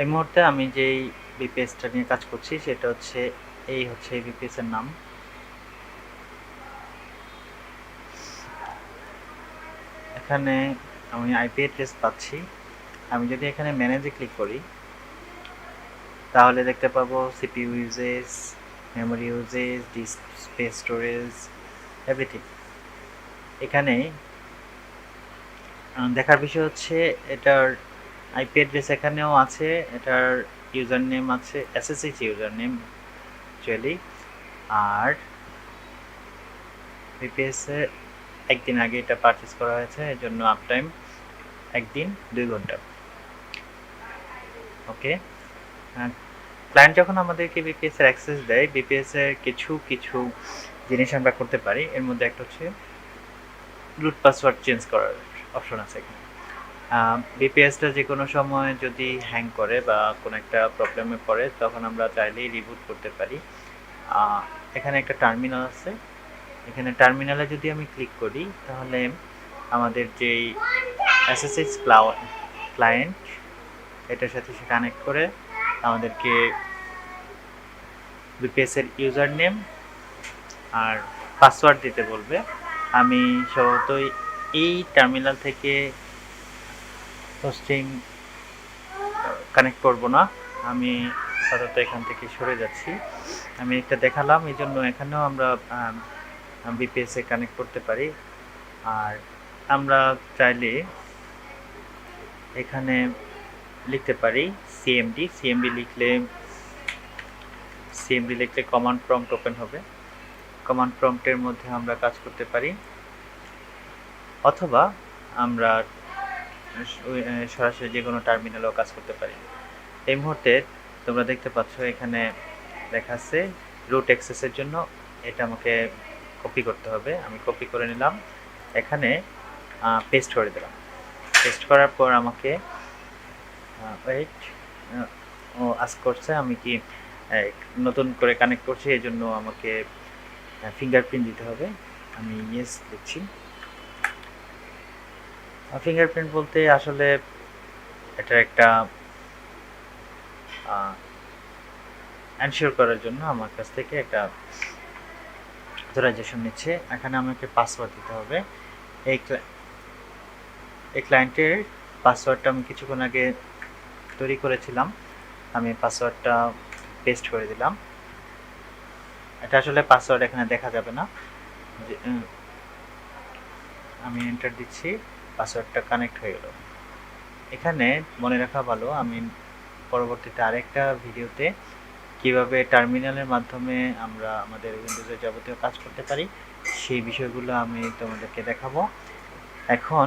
এই মুহূর্তে আমি যেই বিপিএসটা নিয়ে কাজ করছি সেটা হচ্ছে এই বিপিএস এর নাম। এখানে আমি আইপি অ্যাড্রেস পাচ্ছি। আমি যদি এখানে ম্যানেজে ক্লিক করি তাহলে দেখতে পাবো CPU usage, memory usage, disk space, storage, everything. এখানে দেখার বিষয় হচ্ছে এটার আইপি অ্যাড্রেস এখানেও আছে, এটার ইউজার নেম আছে, এসএসএইচ ইউজার নেম অ্যাকচুয়ালি। আর বিপিএস এর একদিন আগে এটা পারচেস করা হয়েছে, এর জন্য আপ টাইম একদিন 2 ঘন্টা। ওকে, ক্লায়েন্ট যখন আমাদেরকে বিপিএস এর অ্যাক্সেস দেয়, বিপিএস এর কিছু কিছু জিনিস আমরা করতে পারি। এর মধ্যে একটা হচ্ছে রুট পাসওয়ার্ড চেঞ্জ করার অপশন আছে এখানে। বিপিএসটা যে কোনো সময় যদি হ্যাং করে বা কোনো একটা প্রবলেমে পড়ে তখন আমরা চাইলেই রিবুট করতে পারি। এখানে একটা টার্মিনাল আছে, এখানে টার্মিনালে যদি আমি ক্লিক করি তাহলে আমাদের যেই এসএসএইচ ক্লায়েন্ট এটার সাথে সে কানেক্ট করে আমাদেরকে বিপিএস এর ইউজার নেম আর পাসওয়ার্ড দিতে বলবে। আমি সম্ভবত এই টার্মিনাল থেকে হোস্টিং কানেক্ট করব না, আমি সাধারণত এখান থেকে সরে যাচ্ছি। আমি এটা দেখালাম, এই জন্য এখানেও আমরা বিপিএস এ কানেক্ট করতে পারি। আর আমরা চাইলে এখানে লিখতে পারি সিএমডি লিখলে কমান্ড প্রম্পট ওপেন হবে। কমান্ড প্রম্পটের মধ্যে আমরা কাজ করতে পারি, অথবা আমরা সরাসরি যে কোনো টার্মিনালেও কাজ করতে পারি। এই মুহূর্তে তোমরা দেখতে পাচ্ছ এখানে লেখা আছে রুট অ্যাক্সেসের জন্য এটা আমাকে কপি করতে হবে। আমি কপি করে নিলাম, এখানে পেস্ট করে দিলাম। পেস্ট করার পর আমাকে ওয়েট ও আস্ক করছে আমি কি নতুন করে কানেক্ট করছি, এই জন্য আমাকে ফিঙ্গারপ্রিন্ট দিতে হবে। আমি ইয়েস দিচ্ছি। ফিঙ্গারপ্রিন্ট বলতে আসলে এটা একটা এনশিওর করার জন্য আমার কাছ থেকে একটা অথরাইজেশন নিচ্ছে। এখানে আমাকে পাসওয়ার্ড দিতে হবে। এই ক্লায়েন্টের পাসওয়ার্ডটা আমি কিছুক্ষণ আগে তৈরি করেছিলাম, আমি পাসওয়ার্ডটা পেস্ট করে দিলাম। এটা আসলে পাসওয়ার্ড এখানে দেখা যাবে না, আমি এন্টার দিচ্ছি, পাসওয়ার্ডটা কানেক্ট হয়ে গেল। এখানে মনে রাখা ভালো, আমি পরবর্তীতে আরেকটা ভিডিওতে কিভাবে টার্মিনালের মাধ্যমে আমরা আমাদের উইন্ডোজের যাবতীয় কাজ করতে পারি সেই বিষয়গুলো আমি তোমাদেরকে দেখাবো। এখন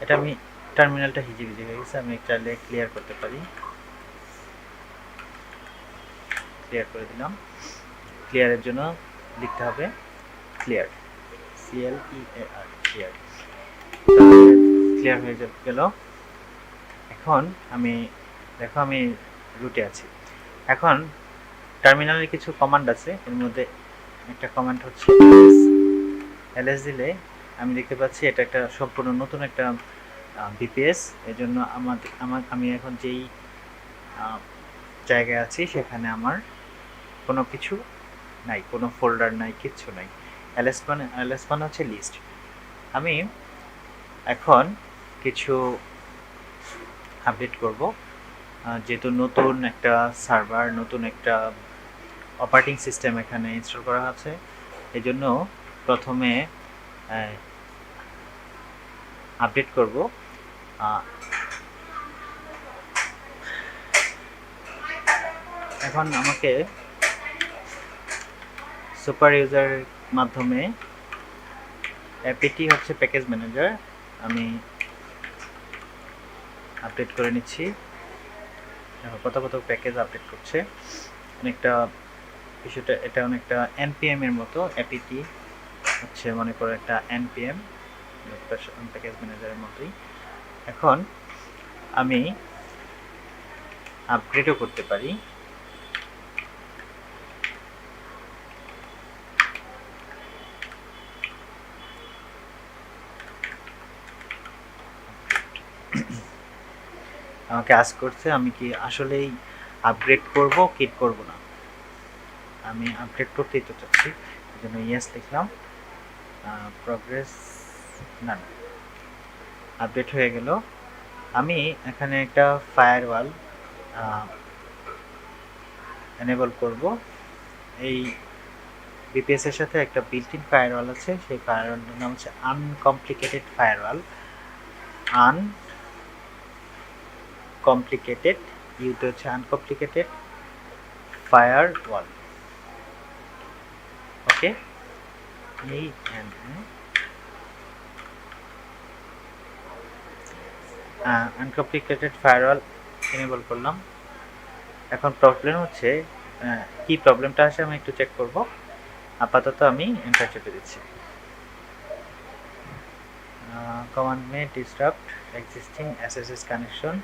এটা আমি টার্মিনালটা হিজিবিজি হয়ে গেছে, আমি চাইলে ক্লিয়ার করতে পারি। ক্লিয়ার করে দিলাম। ক্লিয়ারের জন্য লিখতে হবে ক্লিয়ার, CLEAR, ক্লিয়ার। ক্লিয়ার হয়ে গেল। এখন আমি দেখো আমি রুটে আছি। এখন টার্মিনালের কিছু কমান্ড আছে, এর মধ্যে একটা কমান্ড হচ্ছে ls দিলে আমি দেখতে পাচ্ছি এটা একটা সম্পূর্ণ নতুন একটা বিপিএস। এর জন্য আমি এখন যেই জায়গায় আছি সেখানে আমার কোনো কিছু নাই, কোনো ফোল্ডার নাই, কিচ্ছু নাই। ls মানে হচ্ছে লিস্ট। আমি এখন কিছু আপডেট করব, যেহেতু নতুন একটা সার্ভার, নতুন একটা অপারেটিং সিস্টেম এখানে ইনস্টল করা আছে, এই জন্য প্রথমে আপডেট করব। এখন আমাকে সুপার ইউজারের মাধ্যমে এপিটি হচ্ছে প্যাকেজ ম্যানেজার, আমি আপডেট করে নিচ্ছি। কত কত প্যাকেজ আপডেট করছে, অনেকটা বিষয়টা এটা অনেকটা npm এর মতো। এপিটি হচ্ছে মনে করো একটা npm প্যাকেজ ম্যানেজারের মতোই। এখন আমি আপগ্রেডও করতে পারি। আমাকে আস্ক করছে আমি কি আসলেই আপগ্রেড করব কি করব না। আমি আপগ্রেড করতেই তো চাচ্ছি, এই জন্য ইয়েস লিখলাম। প্রগ্রেস না, আপডেট হয়ে গেল। আমি এখানে একটা ফায়ারওয়াল এনেবল করব। এই বিপিএস এর সাথে একটা বিল্ট ইন ফায়ারওয়াল আছে, সেই ফায়ারওয়ালটার নাম হচ্ছে আনকমপ্লিকেটেড ফায়ারওয়াল। আনকমপ্লিকেটেড, ইউতে হচ্ছে আনকমপ্লিকেটেড ফায়ারওয়াল। ওকে, এই আনকমপ্লিকেটেড ফায়ারওয়াল এনেবল করলাম। এখন প্রবলেম হচ্ছে কি প্রবলেমটা আসে আমি একটু চেক করব। আপাতত আমি এন্টার চেপে দিচ্ছি। Command may disrupt existing SSS connection,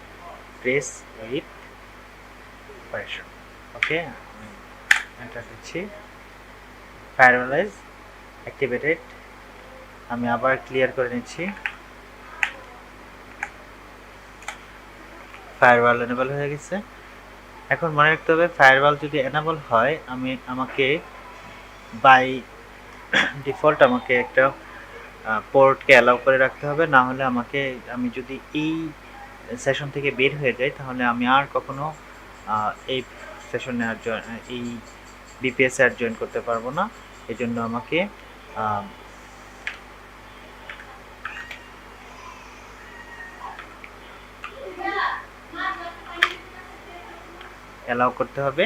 press with operation. Okay, আমি এন্টার দিচ্ছি। Firewall is activated. আমি আবার ক্লিয়ার করে নিচ্ছি। ফায়ারওয়াল এনেবল হয়ে গেছে। এখন মনে রাখতে হবে ফায়ারওয়াল যদি এনেবল হয় আমাকে বাই ডিফল্ট আমাকে একটা পোর্টকে অ্যালাউ করে রাখতে হবে, না হলে আমি যদি এই সেশন থেকে বের হয়ে যাই তাহলে আমি আর কখনো এই সেশনে এই বিপিএসে আর জয়েন করতে পারবো না। এই জন্য আমাকে অ্যালাউ করতে হবে।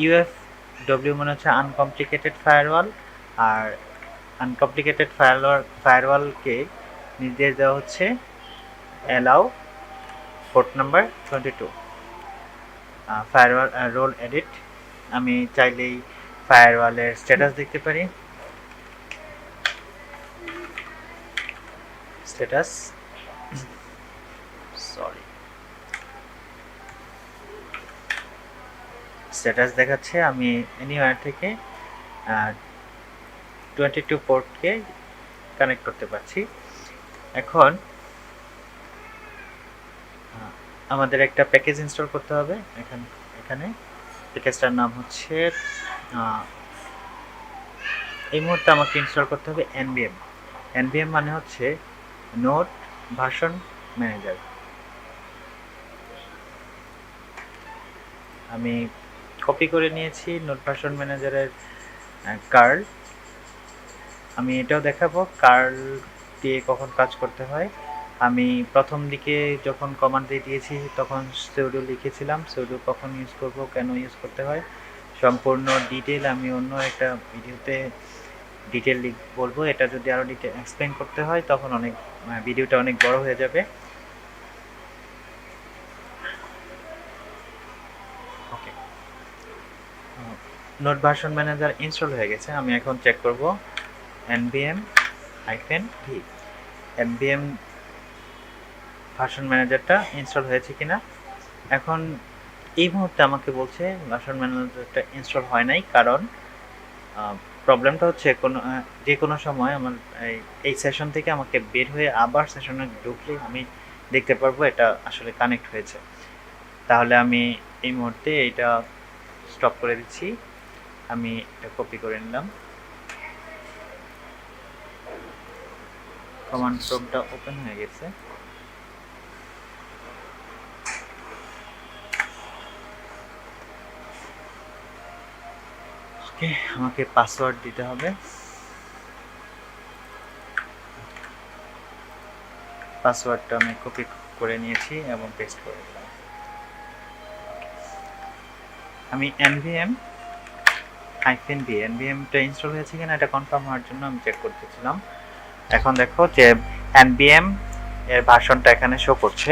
ইউএফডব্লিউ মানে হচ্ছে আনকমপ্লিকেটেড ফায়ারওয়াল, আর আনকমপ্লিকেটেড ফায়ারওয়ালকে নির্দেশ দেওয়া হচ্ছে allow port number 22। Firewall rule edit, আমি চাইলেই ফায়ারওয়ালের স্ট্যাটাস দেখতে পারি। স্ট্যাটাস স্ট্যাটাস দেখাচ্ছে আমি এনিওয়্যার থেকে 22 পোর্টকে কানেক্ট করতে পারছি। এখন আমাদের একটা প্যাকেজ ইনস্টল করতে হবে। এখানে প্যাকেজটার নাম হচ্ছে এই মুহূর্তে আমাকে ইনস্টল করতে হবে এনভিএম। এনভিএম মানে হচ্ছে নোড ভার্সন ম্যানেজার। আমি কপি করে নিয়েছি নোড ভার্সন ম্যানেজারের কার্ল। আমি এটাও দেখাবো কার্ল দিয়ে কখন কাজ করতে হয়। আমি প্রথম দিকে যখন কমান্ড দিয়েছি তখন সুডো লিখেছিলাম। সুডো কখন ইউজ করব, কেন ইউজ করতে হয়, সম্পূর্ণ ডিটেল আমি অন্য একটা ভিডিওতে ডিটেল বলবো। এটা যদি আরও ডিটেল এক্সপ্লেন করতে হয় তখন ভিডিওটা অনেক বড় হয়ে যাবে। ওকে, নোড ভার্সন ম্যানেজার ইনস্টল হয়ে গেছে। আমি এখন চেক করব nvm-v nvm ভার্সন ম্যানেজারটা ইনস্টল হয়েছে কিনা। এখন এই মুহূর্তে আমাকে বলছে ভার্সন ম্যানেজারটা ইনস্টল হয় নাই, কারণ প্রবলেমটা হচ্ছে যে কোনো সময় আমার এই সেশন থেকে আমাকে বের হয়ে আবার সেশনে ঢুকলে আমি দেখতে পারবো এটা আসলে কানেক্ট হয়েছে। তাহলে আমি এই মুহূর্তে এটা স্টপ করে দিচ্ছি। আমি এটা কপি করে নিলাম। কমান্ড প্রম্পটটা ওপেন হয়ে গেছে। ওকে, আমাকে পাসওয়ার্ড দিতে হবে। পাসওয়ার্ডটা আমি কপি করে নিয়েছি এবং পেস্ট করে দিলাম। আমি nvm-v nvmটা ইনস্টল হয়েছে কিনা এটা কনফার্ম হওয়ার জন্য আমি চেক করতেছিলাম। এখন দেখো যে nvm এর ভার্সনটা এখানে শো করছে।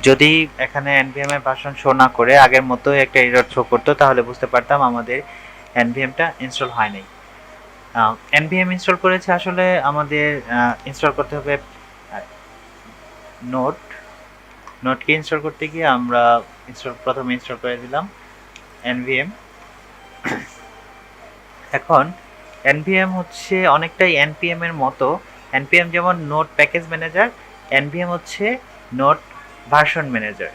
যদি এখানে nvm এর ভার্সন শো না করে আগের মতোই একটা এরর শো করতো তাহলে বুঝতে পারতাম আমাদের nvmটা ইনস্টল হয় নাই। nvm ইনস্টল করেছে, আসলে আমাদের ইনস্টল করতে হবে নোটকে ইনস্টল করতে গিয়ে আমরা প্রথমে ইনস্টল করে দিলাম nvm। এখন nvm হচ্ছে অনেকটাই npm এর মতো। npm যেমন নোট প্যাকেজ ম্যানেজার, nvm হচ্ছে নোট ভার্সন ম্যানেজার।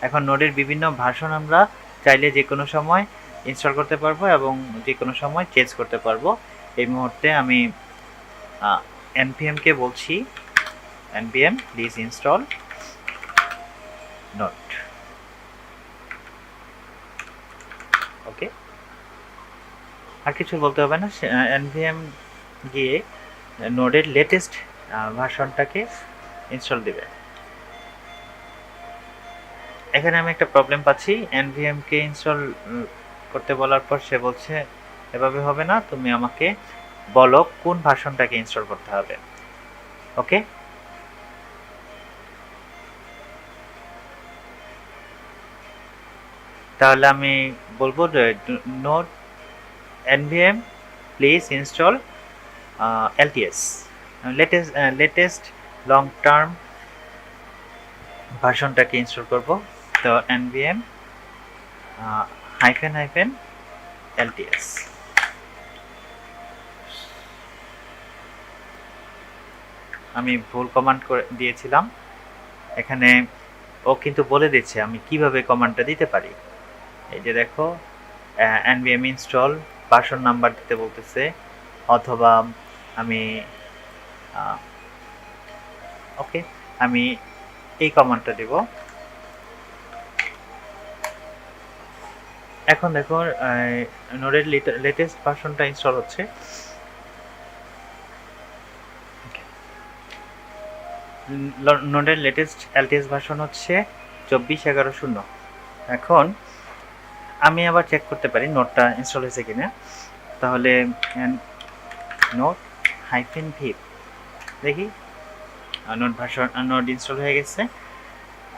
এখন নোডের বিভিন্ন ভার্সন আমরা চাইলে যে কোনো সময় ইনস্টল করতে পারবো এবং যে কোনো সময় চেঞ্জ করতে পারবো। এই মুহূর্তে আমি npm কে বলছি npm প্লিজ ইনস্টল নোড। ওকে, আর কিছু বলতে হবে না, npm গিয়ে নোডের লেটেস্ট ভার্সনটাকে ইনস্টল দেবে। এখানে আমি একটা প্রবলেম পাচ্ছি, npm কে ইনস্টল করতে বলার পর সে বলছে এভাবে হবে না, তুমি আমাকে বলো কোন ভার্সনটাকে ইনস্টল করতে হবে। ওকে, তাহলে আমি বলবো node npm please install LTS latest long term ভার্সনটাকে ইনস্টল করব। তো npm -LTS। আমি ভুল কমান্ড করে দিয়েছিলাম, এখানে ও কিন্তু বলে দিচ্ছে আমি কিভাবে কমান্ডটা দিতে পারি। এই যে দেখো npm ইনস্টল ভার্সন নাম্বার দিতে বলতেছে, অথবা আমি ওকে আমি এই কমান্ডটা দেব। এখন দেখো নোডের লেটেস্ট ভার্সনটা ইনস্টল হচ্ছে। নোডের লেটেস্ট LTS ভার্সন হচ্ছে 24.11.0। এখন আমি আবার চেক করতে পারি নোডটা ইনস্টল হয়েছে কিনা। তাহলে নোড -v দেখি নোড ভার্সন নোড ইনস্টল হয়ে গেছে।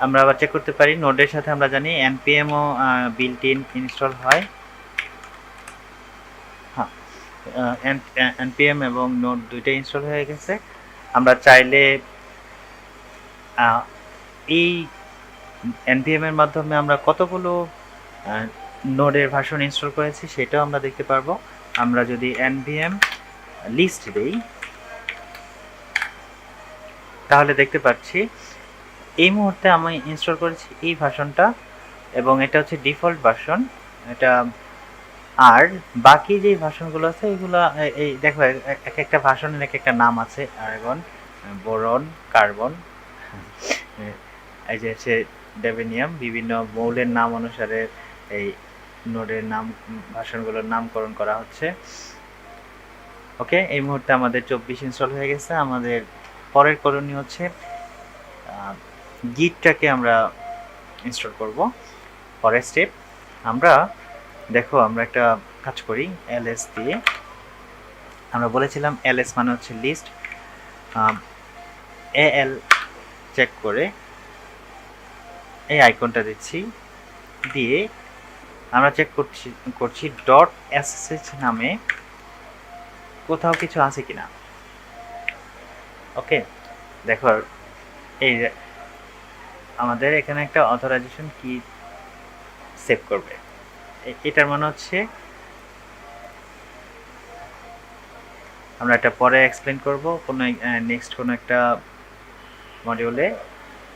আমরা আবার চেক করতে পারি, নোডের সাথে আমরা জানি npm ও বিল্ট ইন ইনস্টল হয়। হ্যাঁ, npm এবং নোড দুইটাই ইনস্টল হয়ে গেছে। আমরা চাইলে এই npm এর মাধ্যমে আমরা কতগুলো নোডের ভার্সন ইনস্টল করেছি সেটাও আমরা দেখতে পারবো। আমরা যদি npm লিস্ট দেই তাহলে দেখতে পাচ্ছি এই মুহূর্তে আমি ইনস্টল করেছি এই ভার্সনটা, এবং এটা হচ্ছে ডিফল্ট ভার্সন এটা। আর বাকি যে ভার্সনগুলো আছে এগুলো এই দেখো এক একটা ভার্সনের এক একটা নাম আছে, আর্গন, বোরন, কার্বন, এই যে হচ্ছে ডেভেনিয়াম, বিভিন্ন মৌলের নাম অনুসারে এই নোডের নাম ভার্সনগুলোর নামকরণ করা হচ্ছে। ওকে, এই মুহূর্তে আমাদের 24 ইনস্টল হয়ে গেছে। আমাদের পরের করণীয় হচ্ছে গিটটাকে আমরা ইনস্টল করব। পরের স্টেপ আমরা দেখো আমরা একটা কাজ করি ls দিয়ে। আমরা বলেছিলাম ls মানে হচ্ছে লিস্ট, al চেক করে এই আইকনটা দিচ্ছি, দিয়ে আমরা চেক করছি .ssh নামে কোথাও কিছু আছে কিনা। ওকে, দেখো এই আমাদের এখানে একটা অথরাইজেশন কি সেভ করবে, এটার মানে হচ্ছে আমরা এটা পরে এক্সপ্লেন করব কোনো নেক্সট কোনো একটা মডিউলে।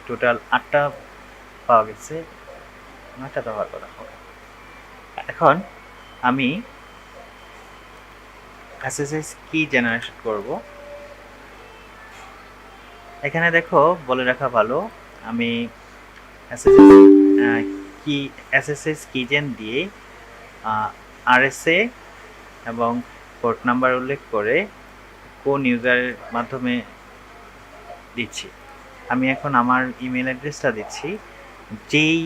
টোটাল 8টা পাওয়া গেছে, 9টা তো হওয়ার কথা। এখন আমি SSH কি জেনারেশন করব। এখানে দেখো বলে রাখা ভালো, আমি SSH কিজেন দিয়ে RSA এবং পোর্ট নাম্বার উল্লেখ করে কোন ইউজারের মাধ্যমে দিচ্ছি। আমি এখন আমার ইমেল অ্যাড্রেসটা দিচ্ছি, যেই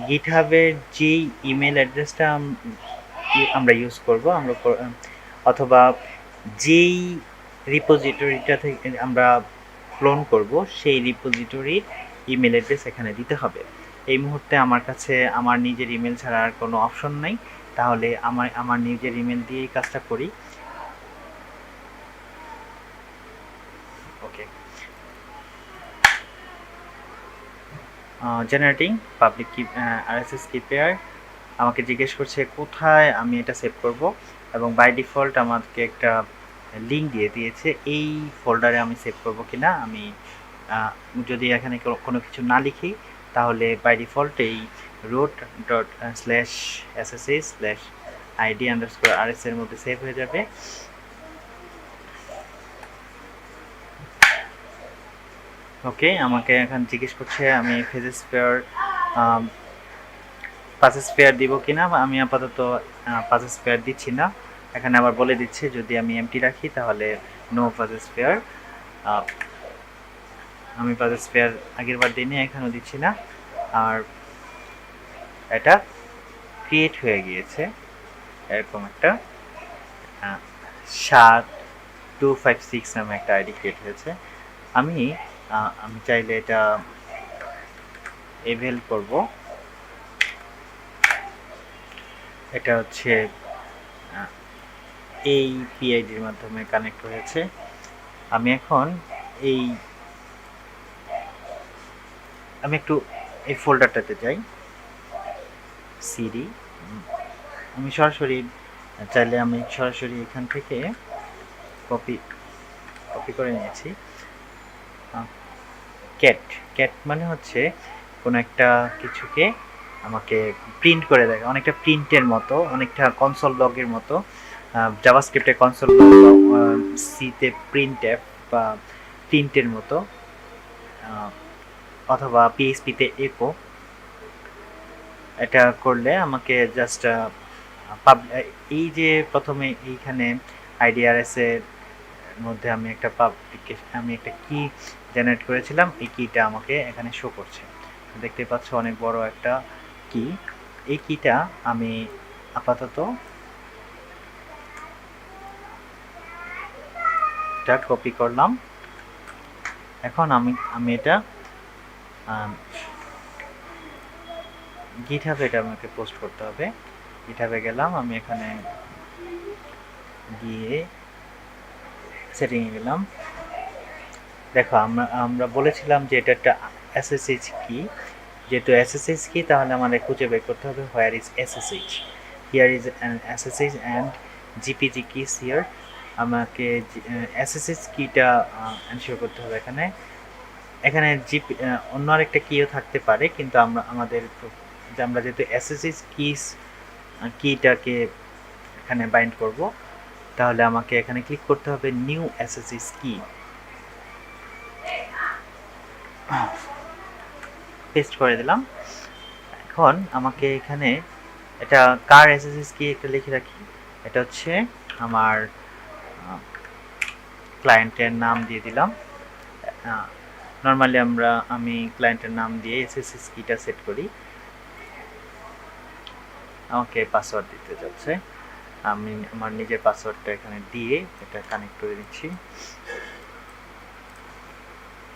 গিটহাবের যেই ইমেল অ্যাড্রেসটা আমরা ইউজ করব, আমরা অথবা যেই রিপোজিটরিটা থেকে আমরা ক্লোন করব সেই রিপোজিটরির ইমেল অ্যাড্রেস এখানে দিতে হবে। এই মুহূর্তে আমার কাছে আমার নিজের ইমেল ছাড়া আর কোনো অপশন নেই, তাহলে আমার নিজের ইমেল দিয়েই কাজটা করি। ওকে, জেনারেটিং পাবলিক কি RSS কি পেয়ার আমাকে জিজ্ঞেস করছে কোথায় আমি এটা সেভ করব, এবং বাই ডিফল্ট আমাকে একটা লিঙ্ক দিয়ে দিয়েছে এই ফোল্ডারে আমি সেভ করব কিনা। আমি যদি এখানে কোনো কিছু না লিখি তাহলে বাই ডিফল্ট এই root dot slash ssh slash id underscore rs এর মধ্যে সেভ হয়ে যাবে। ওকে, আমাকে এখন জিজ্ঞেস করছে আমি ফেজেস পেয়ার পাসেস পেয়ার দিব কিনা। আমি আপাতত পাসেস পেয়ার দিচ্ছি না। এখানে আবার বলে দিচ্ছে যদি আমি এমটি রাখি তাহলে নো পাসেস পেয়ার। আমি পাসেস পেয়ার আগের বার দিইনি, এখানেও দিচ্ছি না। আর এটা ক্রিয়েট হয়ে গিয়েছে এরকম একটা 7256 নামে একটা আইডি ক্রিয়েট হয়েছে। আমি চাইলে এটা এভেল করব। এটা হচ্ছে এই পিআইডির মাধ্যমে কানেক্ট হয়েছে। আমি এখন আমি একটু এই ফোল্ডারটাতে যাই, সিডি। আমি চাইলে আমি সরাসরি এখান থেকে কপি করে নিয়েছি। ক্যাট মানে হচ্ছে কোনো একটা কিছুকে আমাকে প্রিন্ট করে দেয়, অনেকটা প্রিন্টের মতো, অনেকটা কনসোল লগের মতো। জাভাস্ক্রিপ্টে কনসোল লগ, সিতে প্রিন্টএফ বা প্রিন্টের মতো, অথবা পিএইচপিতে একো। এটা করলে আমাকে জাস্ট এই যে প্রথমে এইখানে আইডিআরএস এর মধ্যে আমি একটা কি জেনারেট করেছিলাম, এই কিটা আমাকে এখানে শো করছে। দেখতে পাচ্ছ অনেক বড় একটা কি। এই কিটা আমি আপাতত এটা কপি করলাম। এখন আমি এটা গিটহাবে এটা আমাকে পোস্ট করতে হবে। গিটহাবে গেলাম, আমি এখানে গিয়ে সেটিংয়ে গেলাম। দেখো আমরা বলেছিলাম যে এটা একটা SSH কি। যেহেতু SSH কি তাহলে আমাদের খুঁজে বের করতে হবে where is SSH। Here is an SSH and GPG kiss here. আমাকে SSH কিটা এনশিওর করতে হবে। এখানে অন্য আরেকটা কিও থাকতে পারে, কিন্তু আমরা যেহেতু SSH কিটাকে এখানে বাইন্ড করব, তাহলে আমাকে এখানে ক্লিক করতে হবে নিউ SSH কি। পেস্ট করে দিলাম। এখন আমাকে এখানে এটা কার SSH কি একটা লিখে রাখি। এটা হচ্ছে আমার ক্লায়েন্টের নাম দিয়ে দিলাম। নর্মালি আমি ক্লায়েন্টের নাম দিয়ে SSH কিটা সেট করি। আমাকে পাসওয়ার্ড দিতে যাচ্ছে, আমি আমার নিজের পাসওয়ার্ডটা এখানে দিয়ে এটা কানেক্ট করে দিচ্ছি।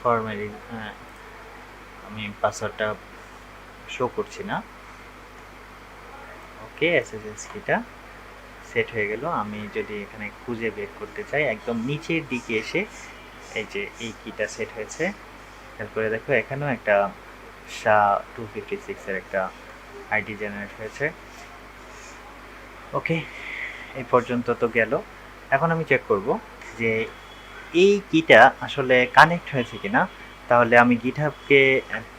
ফরম্যালি আমি পাসওয়ার্ডটা শো করছি না। ওকে, SSH কিটা সেট হয়ে গেল। আমি যদি এখানে খুঁজে বের করতে চাই, একদম নিচের দিকে এসে এই যে এই কিটা সেট হয়েছে, খেয়াল করে দেখো এখানেও একটা SHA-256 এর একটা আইডি জেনারেট হয়েছে। ওকে, এই পর্যন্ত তো গেল। এখন আমি চেক করব যে এই কিটা আসলে কানেক্ট হয়েছে কিনা। তাহলে আমি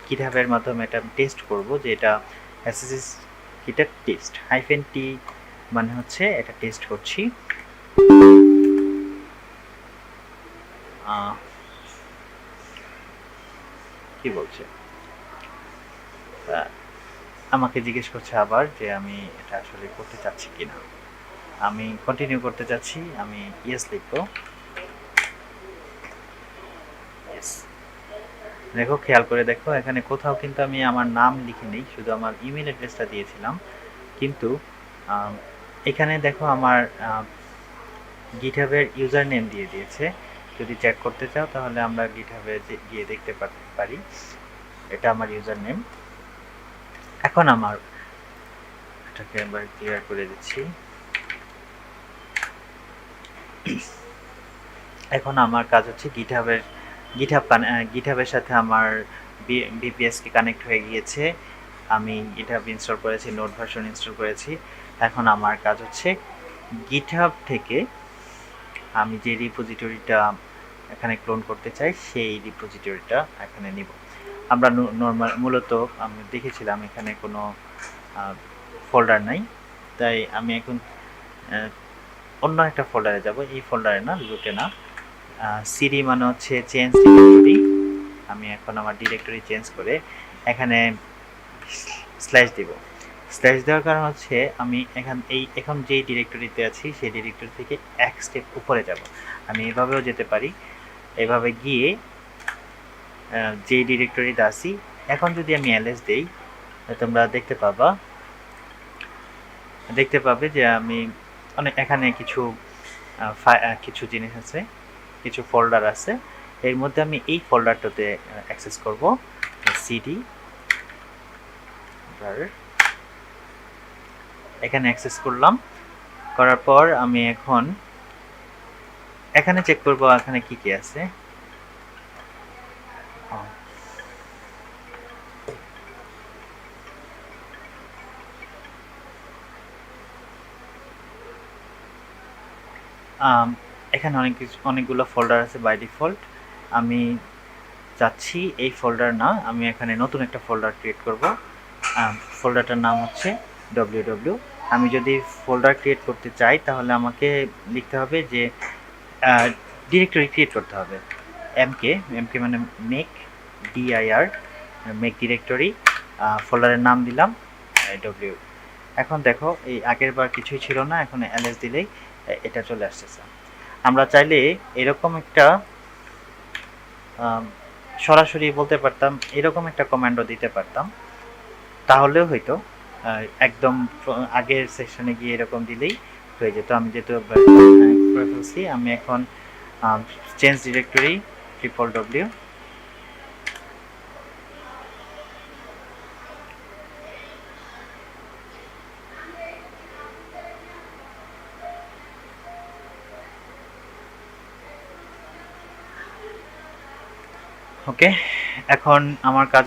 গিটহাবের মাধ্যমে এটা টেস্ট করব যে এটা SSH কিটা টেস্ট -t মানে হচ্ছে এটা টেস্ট করছি। কি বলছে, আমাকে জিজ্ঞেস করছে আবার যে আমি এটা আসলে করতে চাচ্ছি কিনা। আমি কন্টিনিউ করতে চাচ্ছি, আমি ইয়েস লিখব। দেখো, খেয়াল করে দেখো এখানে কোথাও কিন্তু আমি আমার নাম লিখিনি, শুধু আমার ইমেল অ্যাড্রেসটা দিয়েছিলাম। কিন্তু এখানে দেখো আমার গিটহাবের ইউজার নেম দিয়ে দিয়েছে। যদি চেক করতে চাও তাহলে আমরা গিটহাবে গিয়ে দেখতে পারি এটা আমার ইউজার নেম। এখন আমার এটাকে একবার ক্লিয়ার করে দিচ্ছি। এখন আমার কাজ হচ্ছে গিটহাবের সাথে আমার VPS কানেক্ট হয়ে গিয়েছে। আমি গিটহাব ইনস্টল করেছি, নোট ভার্সন ইনস্টল করেছি। এখন আমার কাজ হচ্ছে গিটহাব থেকে আমি যে রিপোজিটরিটা এখানে ক্লোন করতে চাই সেই রিপোজিটরিটা এখানে নিব। আমরা নর্মাল মূলত আমি দেখেছিলাম এখানে কোনো ফোল্ডার নাই, তাই আমি এখন অন্য একটা ফোল্ডারে যাব। এই ফোল্ডারে না, রুটে না। সিডি মানে হচ্ছে চেঞ্জ ডিরেক্টরি। আমি এখন আমার ডিরেক্টরি চেঞ্জ করে এখানে স্ল্যাশ দিব। স্ল্যাশ দেওয়ার কারণ হচ্ছে আমি এখন যেই ডিরেক্টরিতে আছি সেই ডিরেক্টরি থেকে এক স্টেপ উপরে যাব। আমি এভাবেও যেতে পারি, এভাবে গিয়ে যেই ডিরেক্টরিতে আছি এখন যদি আমি এলএস দেই, তোমরা দেখতে পাবে যে আমি এখানে কিছু জিনিস আছে, কিছু ফোল্ডার আছে। এর মধ্যে আমি এই ফোল্ডারটাতে অ্যাক্সেস করব। সিডি এখানে অ্যাক্সেস করলাম। করার পর আমি এখন এখানে চেক করব এখানে কি কি আছে। এখানে অনেকগুলো ফোল্ডার আছে বাই ডিফল্ট। আমি চাচ্ছি এই ফোল্ডার না, আমি এখানে নতুন একটা ফোল্ডার ক্রিয়েট করব। ফোল্ডারটার নাম হচ্ছে www। আমি যদি ফোল্ডার ক্রিয়েট করতে চাই তাহলে আমাকে লিখতে হবে যে ডিরেক্টরি ক্রিয়েট করতে হবে। এমকে মানে মেক dir মেক ডিরেক্টরি, ফোল্ডারের নাম দিলাম w। এখন দেখো এই আগের বার কিছুই ছিল না, এখন ls দিলেই এটা চলে আসতেছে। আমরা চাইলে এরকম একটা সরাসরি বলতে পারতাম, এরকম একটা কমান্ডও দিতে পারতাম, তাহলেও হয়তো একদম আগের সেকশনে গিয়ে এরকম দিলেই হয়ে যেত। আমি যেহেতু করে ফেলছি, আমি এখন চেঞ্জ ডিরেক্টরি www ওকে। এখন আমার কাজ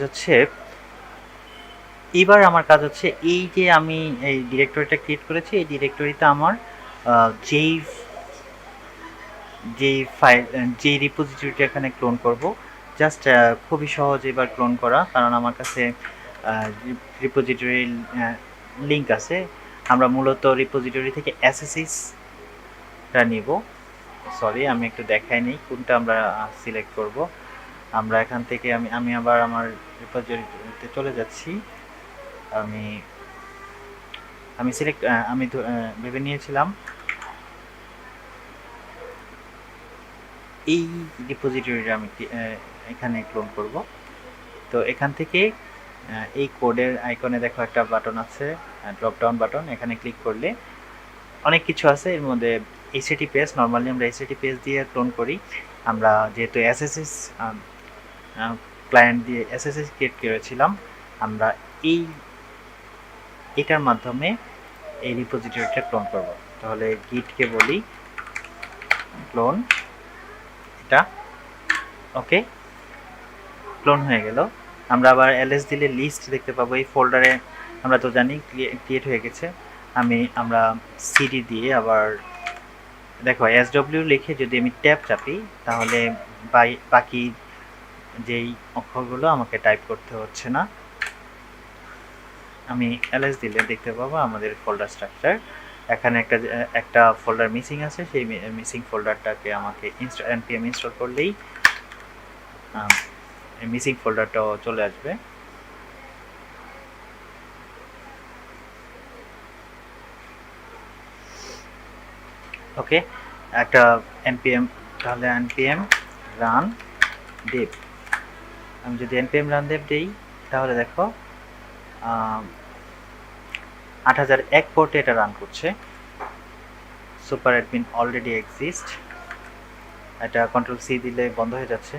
হচ্ছে এই যে আমি এই ডিরেক্টরিটা ক্রিয়েট করেছি, এই ডিরেক্টরিতে আমার যেই রিপোজিটরিটা এখানে ক্লোন করব, জাস্ট খুবই সহজ এবার ক্লোন করা, কারণ আমার কাছে রিপোজিটরি লিঙ্ক আছে। আমরা মূলত রিপোজিটরি থেকে SSHটা নিব। সরি, আমি একটু দেখাই নেই কোনটা আমরা সিলেক্ট করব। আমরা এখান থেকে আমি আবার আমার রিপোজিটরিতে চলে যাচ্ছি। আমি ভেবে নিয়েছিলাম এই রিপোজিটরিটা আমি এখানে ক্লোন করব। তো এখান থেকে এই কোডের আইকনে দেখো একটা বাটন আছে, ড্রপ ডাউন বাটন। এখানে ক্লিক করলে অনেক কিছু আছে, এর মধ্যে HTTPS। নর্মালি আমরা HTTPS দিয়ে ক্লোন করি। আমরা যেহেতু SSH ক্লায়েন্ট দিয়ে SSH ক্রিয়েট করেছিলাম, আমরা এটার মাধ্যমে এই রিপোজিটরিটা ক্লোন করব। তাহলে গিটকে বলি ক্লোন, এটা ওকে, ক্লোন হয়ে গেল। আমরা আবার ls দিলে লিস্ট দেখতে পাবো। এই ফোল্ডারে আমরা তো জানি ক্রিয়েট হয়ে গেছে। আমরা সিডি দিয়ে আবার দেখো sw লিখে যদি আমি ট্যাব চাপি, তাহলে বাকি যেই অক্ষরগুলো আমাকে টাইপ করতে হচ্ছে না। আমি ls দিলে দেখতে পাবো আমাদের ফোল্ডার স্ট্রাকচার। এখানে একটা ফোল্ডার মিসিং আছে, সেই মিসিং ফোল্ডারটাকে আমাকে npm ইনস্টল করলেই মিসিং ফোল্ডারটাও চলে আসবে। ওকে, একটা npm, তাহলে npm run dev। আমি যদি npm run dev দিই, তাহলে দেখো 8001 পোর্টে এটা রান করছে। Super admin already exist. এটা কন্ট্রোল সি দিলে বন্ধ হয়ে যাচ্ছে।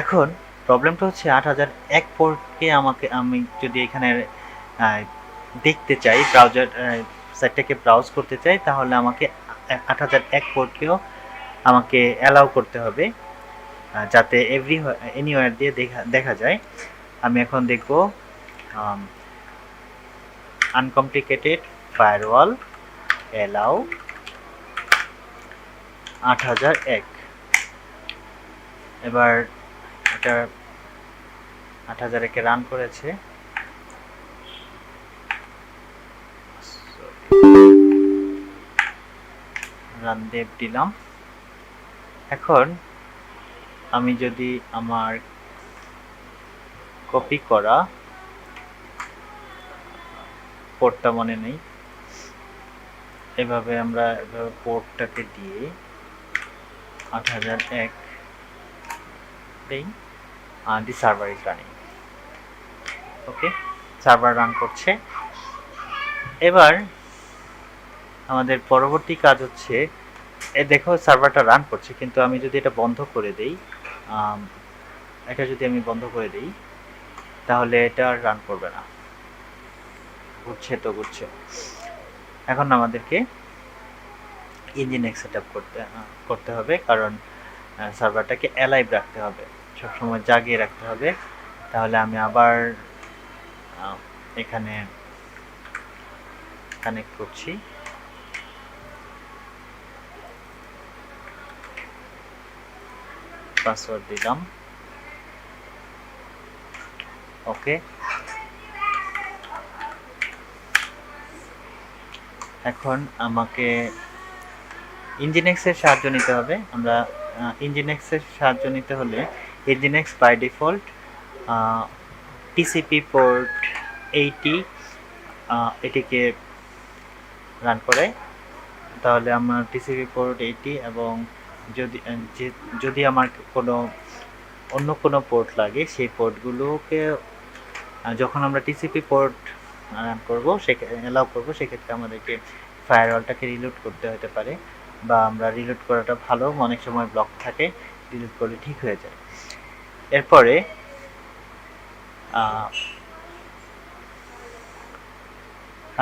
এখন প্রবলেমটা হচ্ছে 8001 পোর্টকে আমি যদি এখানে দেখতে চাই, ব্রাউজার সাইটটাকে ব্রাউজ করতে চাই, তাহলে আমাকে 8001 পোর্টকেও আমাকে অ্যালাউ করতে হবে, যাতে এনিওয়্যার দিয়ে দেখা যায়। আমি এখন দেখব আনকমপ্লিকেটেড ফায়ারওয়াল অ্যালাউ 8001। এবার এটা 8000 কে রান করেছে, রান দেব দিলাম। এখন আমি যদি আমার কপি করা পোর্টটা মনে নেই, এভাবে আমরা পোর্টটাকে দিয়ে 8001 দেই, the server is running. Okay, server run করছে। এবার আমাদের পরবর্তী কাজ হচ্ছে, দেখো সার্ভারটা রান করছে, কিন্তু আমি যদি এটা বন্ধ করে দেই, এটা যদি আমি বন্ধ করে দিই তাহলে এটা আর রান করবে না। ঘুরছে তো ঘুরছে। এখন আমাদেরকে ইঞ্জিনেক্স সেটআপ করতে হবে, কারণ সার্ভারটাকে অ্যালাইভ রাখতে হবে, সবসময় জাগিয়ে রাখতে হবে। তাহলে আমি আবার এখানে কানেক্ট করছি। পাসওয়ার্ড দিলাম, ওকে। এখন আমাকে ইঞ্জিনেক্সের সাহায্য নিতে হবে। আমরা ইঞ্জিনেক্সের সাহায্য নিতে হলে ইঞ্জিনেক্স বাই ডিফল্ট টিসিপি পোর্ট 80 এটিকে রান করে। তাহলে আমার টিসিপি পোর্ট 80 এবং যদি আমার অন্য কোনো পোর্ট লাগে, সেই পোর্টগুলোকে যখন আমরা টিসিপি পোর্ট রান করবো, অ্যালাউ করবো, সেক্ষেত্রে আমাদেরকে ফায়ারওয়ালটাকে রিলোড করতে হতে পারে, বা আমরা রিলোড করাটা ভালো, অনেক সময় ব্লক থাকে, রিলোড করলে ঠিক হয়ে যায়। এরপরে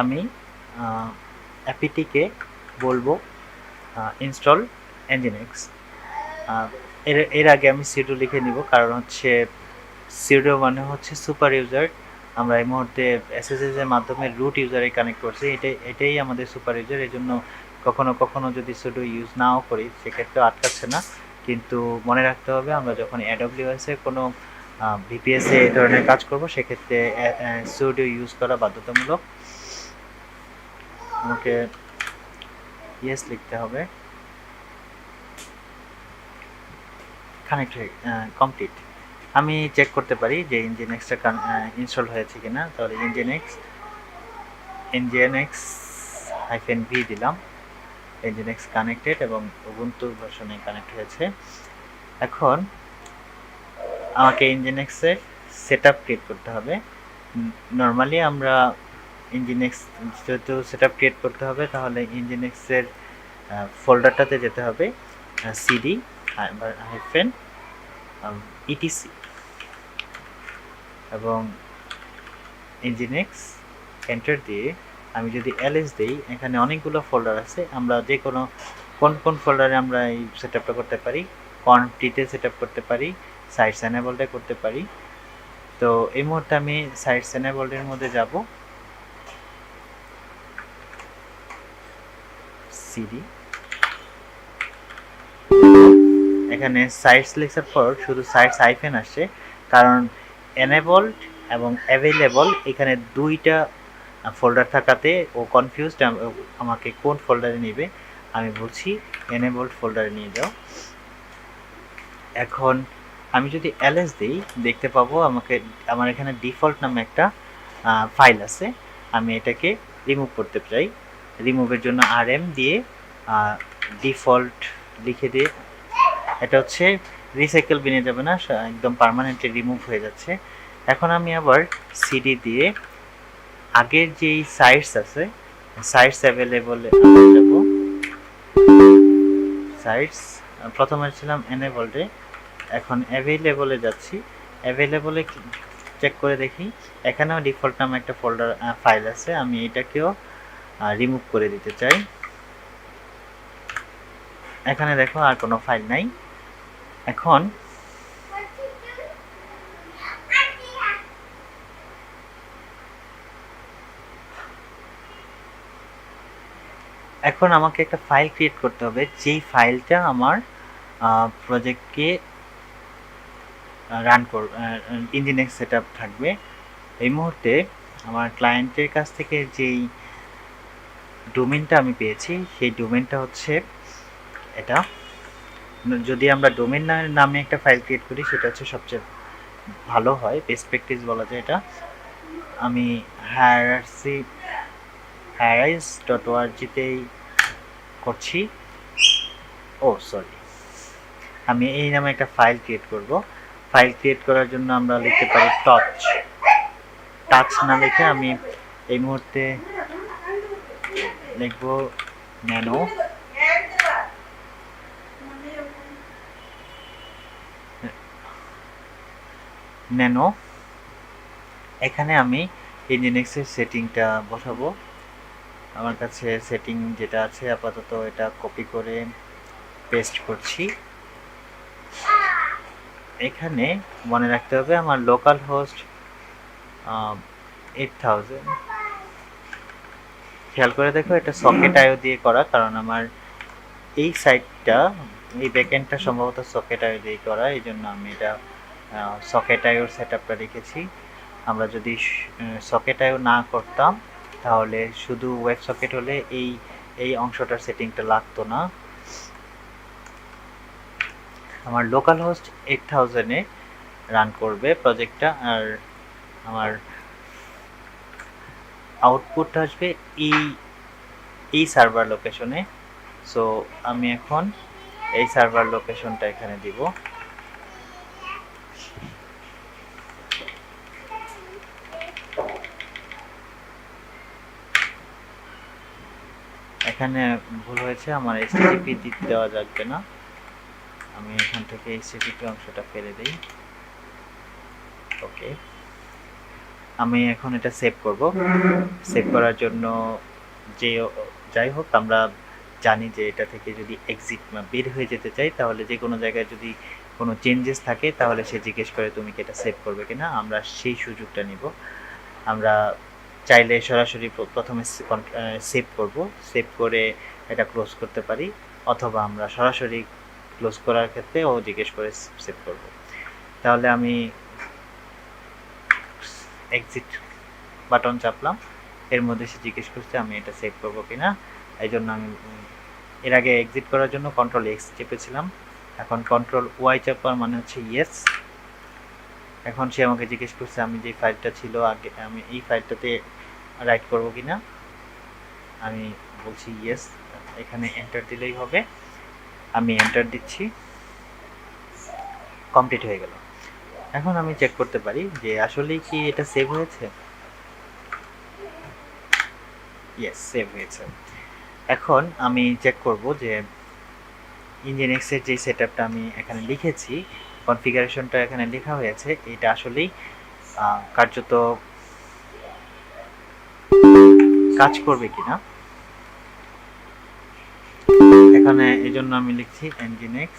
আমি অ্যাপিটিকে বলবো ইনস্টল এনজিনিক্স। এর আগে আমি সিডো লিখে নিব, কারণ হচ্ছে সিডো মানে হচ্ছে সুপার ইউজার। আমরা এই মুহূর্তে এসএসএস এর মাধ্যমে রুট ইউজারে কানেক্ট করছি, এটাই আমাদের সুপার ইউজার। এই জন্য কখনো যদি সুডো ইউজ নাও করি সেক্ষেত্রে আটকাচ্ছে না, কিন্তু মনে রাখতে হবে আমরা যখন AWS এর কোনো VPS এ এই ধরনের কাজ করব, সেক্ষেত্রে সুডো ইউজ করা বাধ্যতামূলক। আমাকে ইয়েস লিখতে হবে। কানেক্ট হয়ে কমপ্লিট। আমি চেক করতে পারি যে ইঞ্জিনেক্সটা ইনস্টল হয়েছে কিনা। তাহলে ইঞ্জিনেক্স -v দিলাম, ইঞ্জিনেক্স কানেক্টেড এবং উবুন্টু ভার্সনে কানেক্ট হয়েছে। এখন আমাকে ইঞ্জিনেক্সের সেটআপ ক্রিয়েট করতে হবে। নর্মালি আমরা ইঞ্জিনেক্স যেহেতু সেটআপ ক্রিয়েট করতে হবে, তাহলে ইঞ্জিনেক্সের ফোল্ডারটাতে যেতে হবে, সিডি -etc এবং ইঞ্জিনেক্স এন্টার দিয়ে আমি যদি ls দেই, এখানে অনেকগুলো ফোল্ডার আছে। আমরা যে কোন ফোল্ডারে আমরা এই সেটআপটা করতে পারি, কোয়ান্টিটিতে সেটআপ করতে পারি, সাইটস এনেবলডে করতে পারি। তো এই মুহূর্তে আমি সাইটস এনেবলডের মধ্যে যাব, সিডি। এখানে সাইটস লেখার পর শুধু সাইটস হাইফেন আসছে, কারণ এনেবলড এবং অ্যাভেলেবল এখানে দুইটা ফোল্ডার থাকাতে ও কনফিউজড, আমাকে কোন ফোল্ডারে নেবে। আমি বলছি এনেবলড ফোল্ডারে নিয়ে যাও। এখন আমি যদি ls দিই, দেখতে পাবো আমার এখানে ডিফল্ট নামে একটা ফাইল আছে। আমি এটাকে রিমুভ করতে চাই। রিমুভের জন্য rm দিয়ে ডিফল্ট লিখে দিয়ে, এটা হচ্ছে রিসাইকেল বিনে যাবে না, একদম পার্মানেন্টলি রিমুভ হয়ে যাচ্ছে। এখন আমি আবার সিডি দিয়ে আগের যেই সাইটস আছে, সাইটস অ্যাভেলেবলে যাব। সাইটস প্রথমে ছিলাম এনেবলডে, এখন অ্যাভেলেবলে যাচ্ছি। অ্যাভেলেবলে চেক করে দেখি, এখানেও ডিফল্ট নামে একটা ফোল্ডার ফাইল আছে। আমি এটাকেও রিমুভ করে দিতে চাই। এখানে দেখো আর কোনো ফাইল নাই। এখন আমাকে একটা ফাইল ক্রিয়েট করতে হবে, যেই ফাইলটা আমার প্রজেক্টকে রান কর ইঞ্জিনেক্স সেট আপ থাকবে। এই মুহূর্তে আমার ক্লায়েন্টের কাছ থেকে যেই ডোমেনটা আমি পেয়েছি সেই ডোমেনটা হচ্ছে এটা। যদি আমরা ডোমেন নামে একটা ফাইল ক্রিয়েট করি সেটা হচ্ছে সবচেয়ে ভালো হয়, বেস্ট প্র্যাকটিস বলা যায় এটা। আমি hierarchy.org-তেই করছি। সরি, আমি এই নামে একটা ফাইল ক্রিয়েট করব। ফাইল ক্রিয়েট করার জন্য আমরা লিখতে পারি টাচ না লিখে আমি এই মুহূর্তে লিখব ন্যানো। এখানে আমি ইঞ্জিনেক্সের সেটিংটা বসাবো। আমার কাছে সেটিং যেটা আছে আপাতত এটা কপি করে পেস্ট করছি। এখানে মনে রাখতে হবে আমার লোকাল হোস্ট 8000। খেয়াল করে দেখো এটা সকেট আইও দিয়ে করা, কারণ আমার এই সাইটটা, এই ব্যাকএন্ডটা সম্ভবত সকেট আইও দিয়ে করা, এই জন্য আমি এটা সকেট আইওর সেট আপটা রেখেছি। আমরা যদি সকেট আইও না করতাম তাহলে শুধু ওয়েব সকেট হলে এই অংশটার সেটিংটা লাগতো না। আমার লোকাল হোস্ট 8000-এ রান করবে প্রজেক্টটা, আর আমার আউটপুট আসবে এই সার্ভার লোকেশনে। সো আমি এখন এই সার্ভার লোকেশনটা এখানে দিব। এখানে ভুল হয়েছে, আমার এইচটিটিপি দেওয়া যাবে না। আমি এখান থেকে এইচটিটিপি অংশটা ফেলে দিই। ওকে, আমি এখন এটা সেভ করব। সেভ করার জন্য যাই হোক, আমরা জানি যে এটা থেকে যদি এক্সিট বের হয়ে যেতে চাই তাহলে যে কোনো জায়গায় যদি কোনো চেঞ্জেস থাকে তাহলে সে জিজ্ঞেস করে তুমি কি এটা সেভ করবে কিনা। আমরা সেই সুযোগটা নিব। আমরা চাইলে সরাসরি প্রথমে সেভ করব, সেভ করে এটা ক্লোজ করতে পারি, অথবা আমরা সরাসরি ক্লোজ করার ক্ষেত্রে ও জিজ্ঞেস করে সেভ করব। তাহলে আমি এক্সিট বাটন চাপলাম, এর মধ্যে সে জিজ্ঞেস করছে আমি এটা সেভ করবো কিনা। এই জন্য আমি এর আগে এক্সিট করার জন্য কন্ট্রোল এক্স চেপেছিলাম, এখন কন্ট্রোল ওয়াই চাপার মানে হচ্ছে ইয়েস। এখন সে আমাকে জিজ্ঞেস করছে আমি যে ফাইলটা ছিল আগে, আমি এই ফাইলটাতে রাইট করব কিনা। আমি বলছি ইয়েস, এখানে এন্টার দিলেই হবে। আমি এন্টার দিচ্ছি, কমপ্লিট হয়ে গেল। এখন আমি চেক করতে পারি যে আসলেই কি এটা সেভ হয়েছে। ইয়েস, সেভ হয়েছে। এখন আমি চেক করব যে ইঞ্জিনেক্সের যে সেটআপটা আমি এখানে লিখেছি, কনফিগারেশনটা এখানে লেখা হয়েছে, এটা আসলেই কার্যত কাজ করবে কিনা। এখানে এই জন্য আমি লিখছি nginx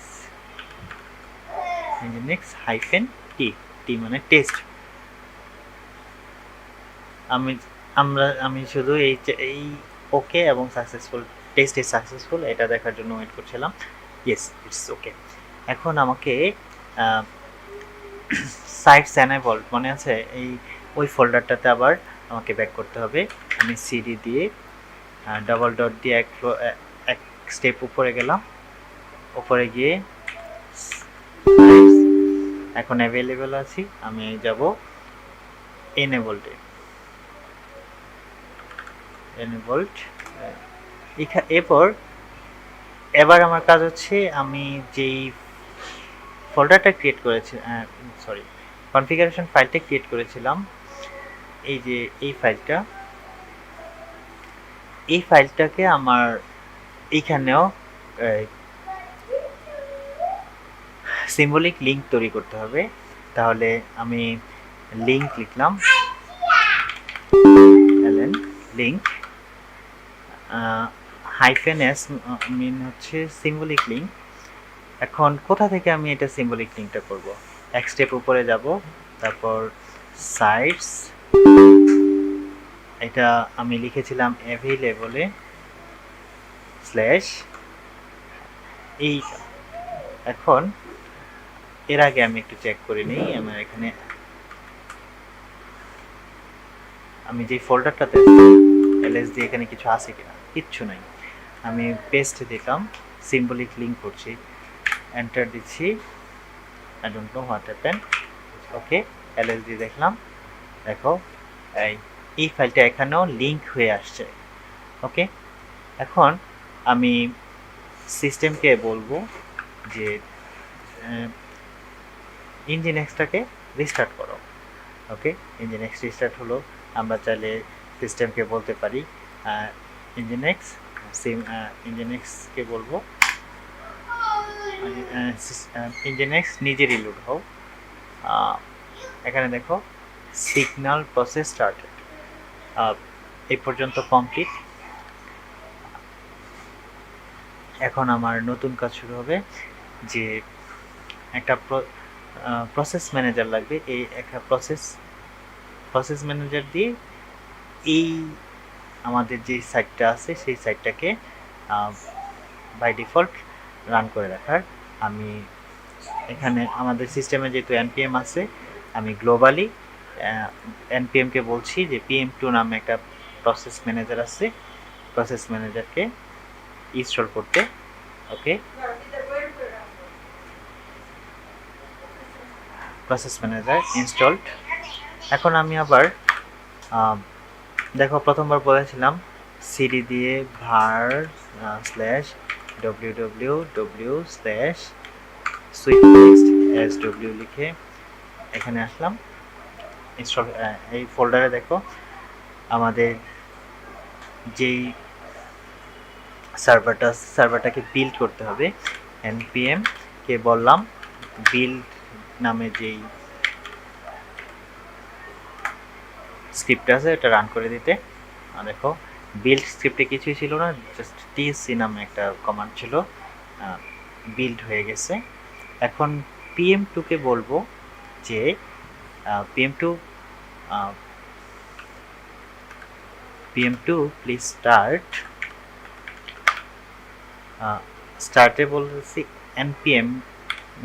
-t মানে টেস্ট। আমি শুধু এই ওকে এবং সাকসেসফুল, টেস্ট ইজ সাকসেসফুল এটা দেখার জন্য ওয়েট করছিলাম। Yes, it's okay. এখন আমাকে সাইটস এনেবলড মনে আছে, ওই ফোল্ডারটাতে আবার আমাকে ব্যাক করতে হবে। আমি সিডি দিয়ে ডবল ডট দিয়ে এক স্টেপ উপরে গেলাম, উপরে গিয়ে এখন অ্যাভেলেবেল আছি, আমি যাব এনেবলড। এবার আমার কাজ হচ্ছে আমি যেই ফোল্ডারটা ক্রিয়েট করেছি, কনফিগারেশন ফাইলটা ক্রিয়েট করেছিলাম, এই যে এই ফাইলটাকে আমার এইখানেও সিম্বলিক লিঙ্ক তৈরি করতে হবে। তাহলে আমি লিঙ্ক লিখলাম, লিঙ্ক -s মিন হচ্ছে সিম্বলিক লিঙ্ক। এখন কোথা থেকে আমি এটা সিম্বলিক লিঙ্কটা করব? এক স্টেপ উপরে যাব, তারপর সাইটস, এটা আমি লিখেছিলাম অ্যাভেলেবলে / এই। এখন এর আগে আমি একটু চেক করে নিই আমার এখানে আমি যে ফোল্ডারটাতে এলএসডি এখানে কিছু আছে কিনা, কিচ্ছু নাই। আমি পেস্ট দিলাম, সিম্বলিক লিঙ্ক করছি, এন্টার দিচ্ছি, I don't know what happen. Okay, LSD দেখলাম, দেখো এই ফাইলটা এখানেও লিঙ্ক হয়ে আসছে। ওকে, এখন আমি সিস্টেমকে বলবো যে ইঞ্জিনএক্সটাকে রিস্টার্ট করো। ওকে, ইঞ্জিনএক্স রিস্টার্ট হলো। আমরা চাইলে সিস্টেমকে বলতে পারি ইঞ্জিনএক্সকে বলবো ইঞ্জিনএক্স নিজে রিলোড হও। এখানে দেখো সিগন্যাল প্রসেস স্টার্টেড, এই পর্যন্ত কমপ্লিট। এখন আমার নতুন কাজ শুরু হবে, যে একটা প্রসেস ম্যানেজার লাগবে। এই একটা প্রসেস ম্যানেজার দিয়ে এই আমাদের যে সাইটটা আছে সেই সাইটটাকে বাই ডিফল্ট রান করে রাখার। আমি এখানে আমাদের সিস্টেমে যেহেতু npm আছে, আমি গ্লোবালি npmকে বলছি যে pm2 নামে একটা প্রসেস ম্যানেজার আছে, প্রসেস ম্যানেজারকে ইনস্টল করতে। ওকে, প্রসেস ম্যানেজার ইনস্টলড। এখন আমি আবার দেখো প্রথমবার বলেছিলাম সিডি দিয়ে var /www/swiftnext লিখে এখানে আসলাম। ইনস্টল এই ফোল্ডারে দেখো আমাদের যেই সার্ভারটাকে বিল্ড করতে হবে, npm কে বললাম বিল্ড নামে যেই স্ক্রিপ্ট আছে এটা রান করে দিতে। দেখো বিল্ড স্ক্রিপ্টে কিছুই ছিল না, জাস্ট টিএসসি নামে একটা কমান্ড ছিল, বিল্ড হয়ে গেছে। এখন pm2 কে বলবো যে pm2 প্লিজ স্টার্টে বলছি npm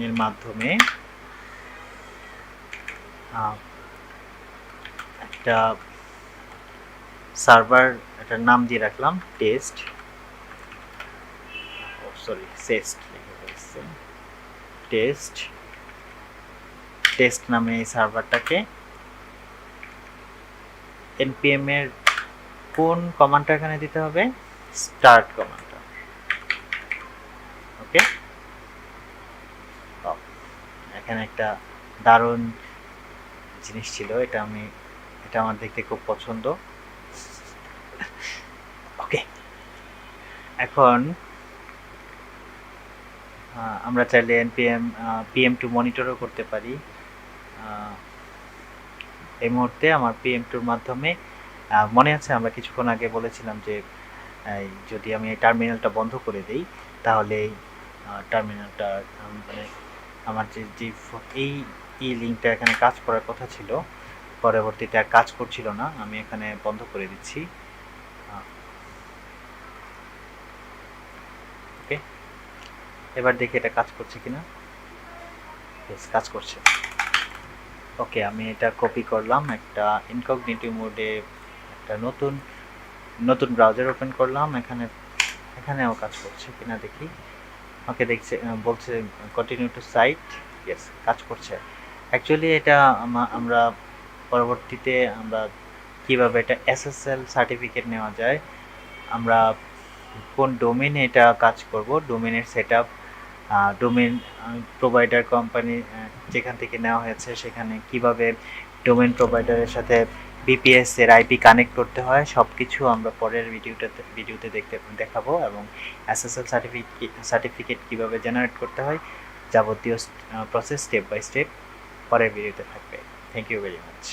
এর মাধ্যমে একটা সার্ভার এটার নাম দিয়ে রাখলাম টেস্ট, টেস্ট নামে এই সার্ভারটাকে npm এর কোন কমান্ডটা এখানে দিতে হবে, স্টার্ট কমান্ডটা। ওকে, এখানে একটা দারুণ জিনিস ছিল, এটা আমার দেখতে খুব পছন্দ। ওকে, এখন আমরা চাইলে pm2 মনিটরও করতে পারি। এই মুহূর্তে আমার pm2 মাধ্যমে মনে আছে আমরা কিছুক্ষণ আগে বলেছিলাম যে যদি আমি এই টার্মিনালটা বন্ধ করে দেই তাহলে টার্মিনালটা মানে আমার যে এই লিঙ্কটা এখানে কাজ করার কথা ছিল, পরবর্তীতে আর কাজ করছিল না। আমি এখানে বন্ধ করে দিচ্ছি। ওকে, এবার দেখি এটা কাজ করছে কিনা। কাজ করছে। ওকে, আমি এটা কপি করলাম, একটা ইনকগনিটো মোডে একটা নতুন ব্রাউজার ওপেন করলাম, এখানেও কাজ করছে কিনা দেখি। ওকে, দেখছে, বলছে কন্টিনিউ টু সাইট, ইয়েস কাজ করছে। অ্যাকচুয়ালি এটা আমরা পরবর্তীতে আমরা কিভাবে এটা SSL সার্টিফিকেট নেওয়া যায়, আমরা কোন ডোমেইনে এটা কাজ করব, ডোমেইনের সেটআপ, ডোমেইন প্রোভাইডার কোম্পানি যেখান থেকে নেওয়া হয়েছে সেখানে কিভাবে ডোমেইন প্রোভাইডারের সাথে বিপিএস এর আইপি কানেক্ট করতে হয়, সব কিছু আমরা পরের ভিডিওতে দেখাবো। এবং SSL সার্টিফিকেট কিভাবে জেনারেট করতে হয়, যাবতীয় প্রসেস স্টেপ বাই স্টেপ পরের ভিডিওতে থাকবে। Thank you very much.